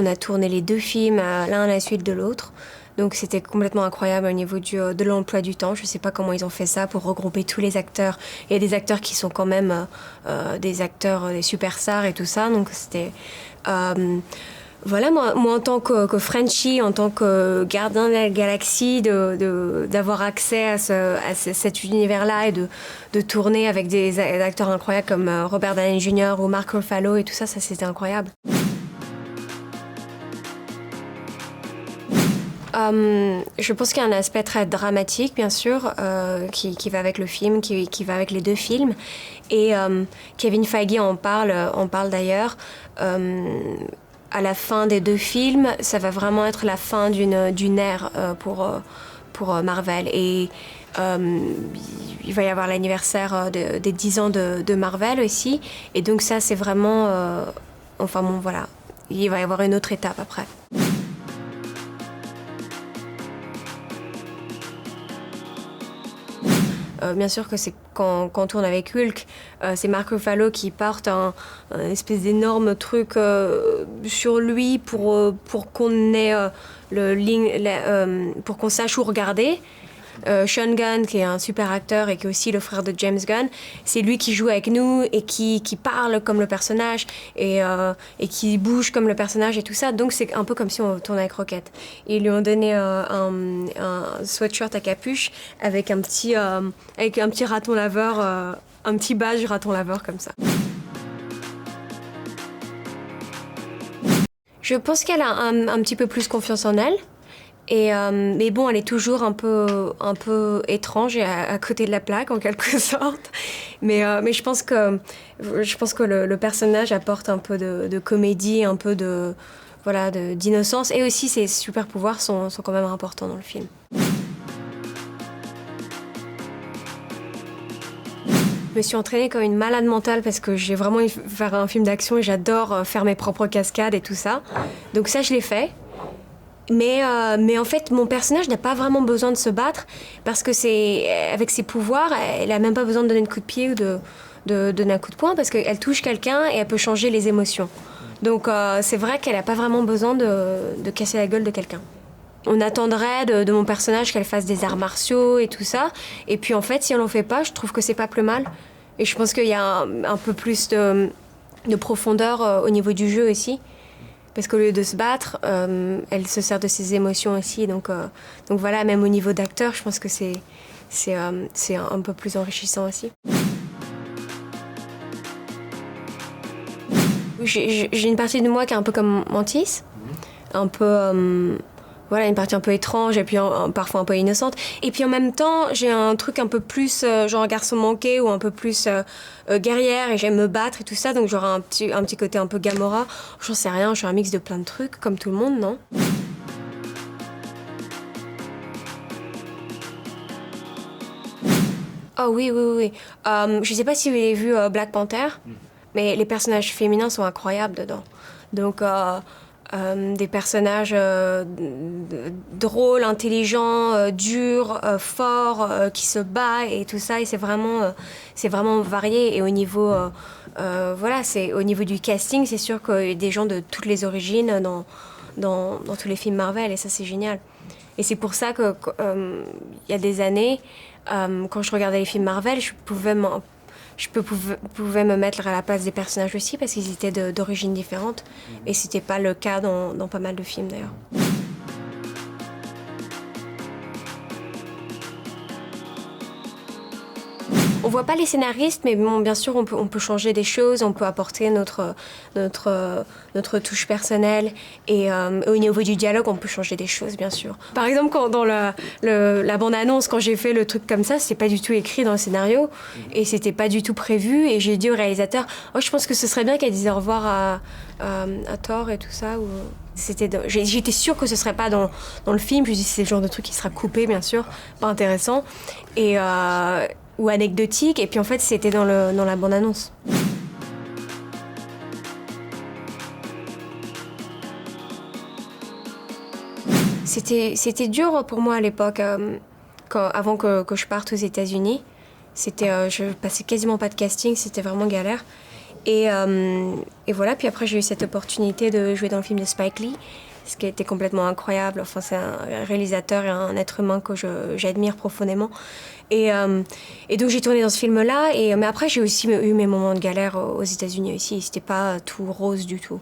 On a tourné les 2 films l'un à la suite de l'autre. Donc c'était complètement incroyable au niveau de l'emploi du temps. Je ne sais pas comment ils ont fait ça pour regrouper tous les acteurs. Il y a des acteurs qui sont quand même des acteurs, des superstars et tout ça. Donc c'était... Voilà, moi en tant que Frenchie, en tant que gardien de la galaxie, d'avoir accès à cet univers-là et de tourner avec des acteurs incroyables comme Robert Downey Jr. ou Mark Ruffalo et tout ça, c'était incroyable. Je pense qu'il y a un aspect très dramatique, bien sûr, qui va avec le film, qui va avec les 2 films. Et Kevin Feige en parle d'ailleurs. À la fin des 2 films, ça va vraiment être la fin d'une ère pour Marvel. Et il va y avoir l'anniversaire des 10 ans de Marvel aussi. Et donc ça, c'est vraiment... enfin bon, voilà. Il va y avoir une autre étape après. Bien sûr que c'est quand on tourne avec Hulk, c'est Mark Ruffalo qui porte un espèce d'énorme truc sur lui pour qu'on ait pour qu'on sache où regarder. Sean Gunn, qui est un super acteur et qui est aussi le frère de James Gunn, c'est lui qui joue avec nous et qui parle comme le personnage et qui bouge comme le personnage et tout ça. Donc c'est un peu comme si on tournait avec Rocket. Ils lui ont donné un sweatshirt à capuche avec un petit raton laveur, un petit badge raton laveur comme ça. Je pense qu'elle a un petit peu plus confiance en elle. Mais bon, elle est toujours un peu étrange et à côté de la plaque, en quelque sorte. Mais je pense que le personnage apporte un peu de comédie, un peu d'innocence. Et aussi, ses super pouvoirs sont quand même importants dans le film. Je me suis entraînée comme une malade mentale parce que j'ai vraiment envie de faire un film d'action et j'adore faire mes propres cascades et tout ça. Donc ça, je l'ai fait. Mais en fait, mon personnage n'a pas vraiment besoin de se battre parce que avec ses pouvoirs, elle n'a même pas besoin de donner un coup de pied ou de donner un coup de poing parce qu'elle touche quelqu'un et elle peut changer les émotions. Donc c'est vrai qu'elle n'a pas vraiment besoin de casser la gueule de quelqu'un. On attendrait de mon personnage qu'elle fasse des arts martiaux et tout ça. Et puis en fait, si elle n'en fait pas, je trouve que c'est pas plus mal. Et je pense qu'il y a un peu plus de profondeur au niveau du jeu aussi. Parce qu'au lieu de se battre, elle se sert de ses émotions aussi. Donc voilà, même au niveau d'acteur, je pense que c'est un peu plus enrichissant aussi. J'ai une partie de moi qui est un peu comme Mantis, un peu... voilà, une partie un peu étrange et puis parfois un peu innocente. Et puis en même temps, j'ai un truc un peu plus genre garçon manqué ou un peu plus guerrière et j'aime me battre et tout ça. Donc j'aurai un petit côté un peu Gamora. J'en sais rien, je suis un mix de plein de trucs, comme tout le monde, non ? Oh oui. Je sais pas si vous avez vu Black Panther, mais les personnages féminins sont incroyables dedans. Donc... des personnages drôles, intelligents, durs, forts, qui se battent et tout ça. Et c'est vraiment varié. Et au niveau, au niveau du casting, c'est sûr qu'il y a des gens de toutes les origines dans tous les films Marvel. Et ça, c'est génial. Et c'est pour ça que, il y a des années, quand je regardais les films Marvel, je pouvais me mettre à la place des personnages aussi parce qu'ils étaient d'origines différentes. Et c'était pas le cas dans pas mal de films d'ailleurs. On voit pas les scénaristes, mais bon, bien sûr, on peut changer des choses, on peut apporter notre touche personnelle. Et au niveau du dialogue, on peut changer des choses, bien sûr. Par exemple, dans la bande-annonce, quand j'ai fait le truc comme ça, c'était pas du tout écrit dans le scénario. Et c'était pas du tout prévu. Et j'ai dit au réalisateur, oh, je pense que ce serait bien qu'elle dise au revoir à Thor et tout ça. J'étais sûre que ce serait pas dans le film. Je me dis, c'est le genre de truc qui sera coupé, bien sûr, pas intéressant. Ou anecdotique, et puis en fait c'était dans la bande-annonce. C'était dur pour moi à l'époque, avant que je parte aux États-Unis. Je passais quasiment pas de casting, c'était vraiment galère. Et voilà, puis après j'ai eu cette opportunité de jouer dans le film de Spike Lee, ce qui a été complètement incroyable. Enfin, c'est un réalisateur et un être humain que j'admire profondément. Et donc j'ai tourné dans ce film-là, mais après j'ai aussi eu mes moments de galère aux États-Unis aussi, c'était pas tout rose du tout.